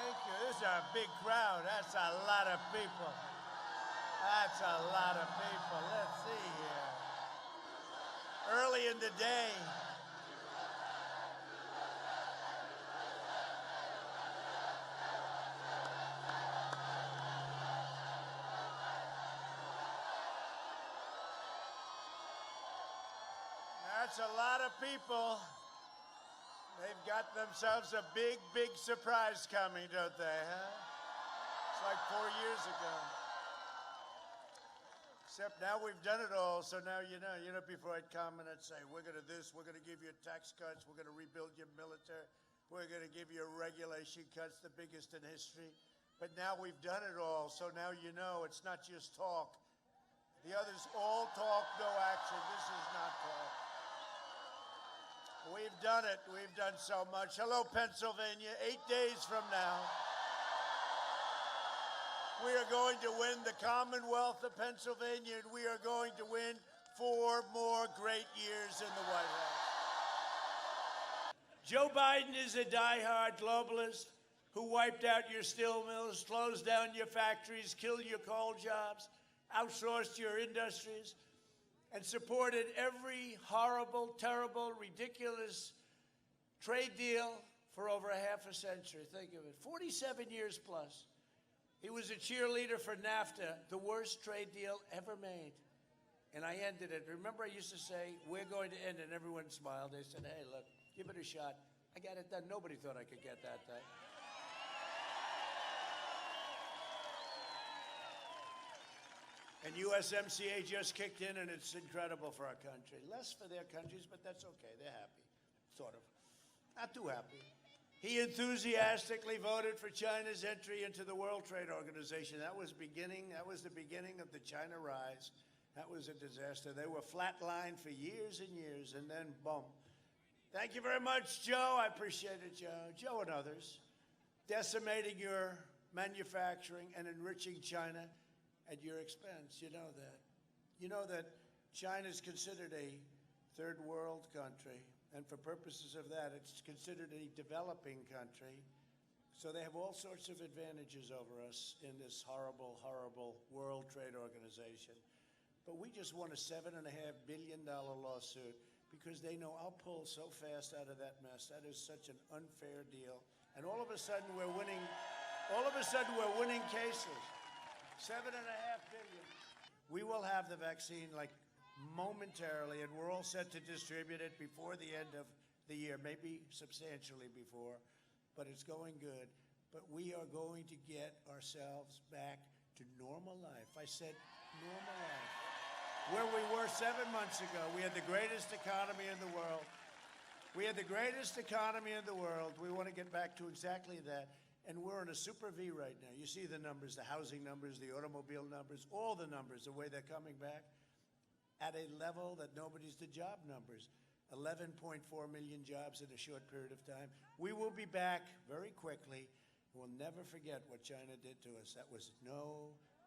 Thank you. This is a big crowd. That's a lot of people. That's a lot of people. Let's see here. Early in the day. That's a lot of people. They've got themselves a big, big surprise coming, don't they, huh? It's like 4 years ago. Except now we've done it all, so now you know. You know, before I'd come and I'd say, we're going to this, we're going to give you tax cuts, we're going to rebuild your military, we're going to give you regulation cuts, the biggest in history. But now we've done it all, so now you know it's not just talk. The others all talk, no action. This is not talk. We've done it. We've done so much. Hello, Pennsylvania. 8 days from now, we are going to win the Commonwealth of Pennsylvania, and we are going to win 4 more great years in the White House. Joe Biden is a diehard globalist who wiped out your steel mills, closed down your factories, killed your coal jobs, outsourced your industries, and supported every horrible, terrible, ridiculous trade deal for over a half a century. Think of it, 47 years plus. He was a cheerleader for NAFTA, the worst trade deal ever made. And I ended it. Remember, I used to say, we're going to end it, and everyone smiled. They said, hey, look, give it a shot. I got it done. Nobody thought I could get that done. And USMCA just kicked in, and it's incredible for our country. Less for their countries, but that's okay. They're happy, sort of. Not too happy. He enthusiastically voted for China's entry into the World Trade Organization. That was the beginning of the China rise. That was a disaster. They were flatlined for years and years, and then boom. Thank you very much, Joe. I appreciate it, Joe. Joe and others. Decimating your manufacturing and enriching China at your expense. You know that. You know that China is considered a third world country, and for purposes of that, it's considered a developing country. So they have all sorts of advantages over us in this horrible, horrible World Trade Organization. But we just won a $7.5 billion lawsuit because they know I'll pull so fast out of that mess. That is such an unfair deal. And all of a sudden we're winning, cases. $7.5 billion. We will have the vaccine like momentarily, and we're all set to distribute it before the end of the year, maybe substantially before, but it's going good. But we are going to get ourselves back to normal life. I said normal life. Where we were 7 months ago, we had the greatest economy in the world. We had the greatest economy in the world. We want to get back to exactly that. And we're in a super V right now. You see the numbers, the housing numbers, the automobile numbers, all the numbers, the way they're coming back at a level that nobody's the job numbers. 11.4 million jobs in a short period of time. We will be back very quickly. We'll never forget what China did to us.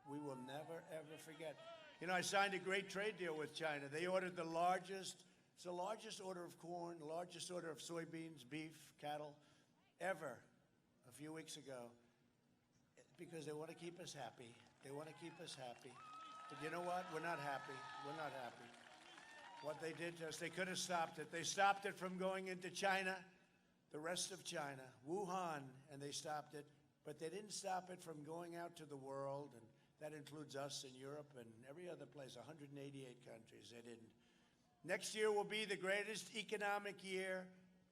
We will never, ever forget. You know, I signed a great trade deal with China. They ordered it's the largest order of corn, the largest order of soybeans, beef, cattle, ever. A few weeks ago, because they want to keep us happy. They want to keep us happy. But you know what? We're not happy. We're not happy. What they did to us, they could have stopped it. They stopped it from going into China, the rest of China, Wuhan, and they stopped it. But they didn't stop it from going out to the world, and that includes us in Europe and every other place, 188 countries. They didn't. Next year will be the greatest economic year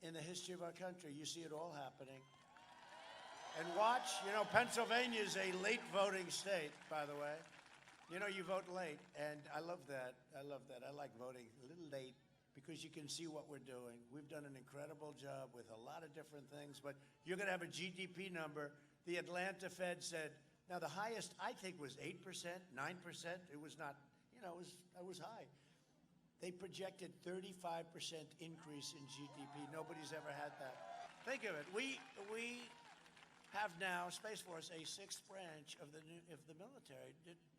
in the history of our country. You see it all happening. And watch, you know, Pennsylvania is a late voting state, by the way. You know, you vote late, and I love that. I love that. I like voting a little late because you can see what we're doing. We've done an incredible job with a lot of different things, but you're going to have a GDP number. The Atlanta Fed said, now the highest, I think, was 8%, 9%. It was not, you know, it was high. They projected 35% increase in GDP. Nobody's ever had that. Think of it. We have now, Space Force, a 6th branch of the military.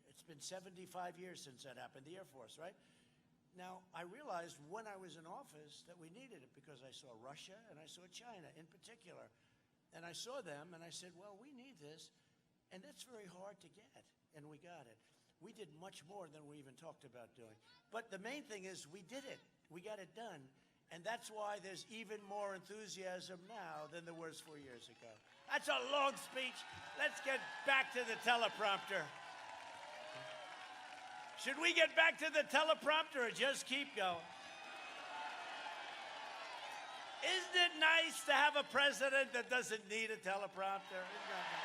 It's been 75 years since that happened, the Air Force, right? Now, I realized when I was in office that we needed it because I saw Russia and I saw China in particular. And I saw them, and I said, well, we need this, and that's very hard to get, and we got it. We did much more than we even talked about doing. But the main thing is we did it. We got it done. And that's why there's even more enthusiasm now than there was 4 years ago. That's a long speech. Let's get back to the teleprompter. Should we get back to the teleprompter or just keep going? Isn't it nice to have a president that doesn't need a teleprompter? Isn't that nice?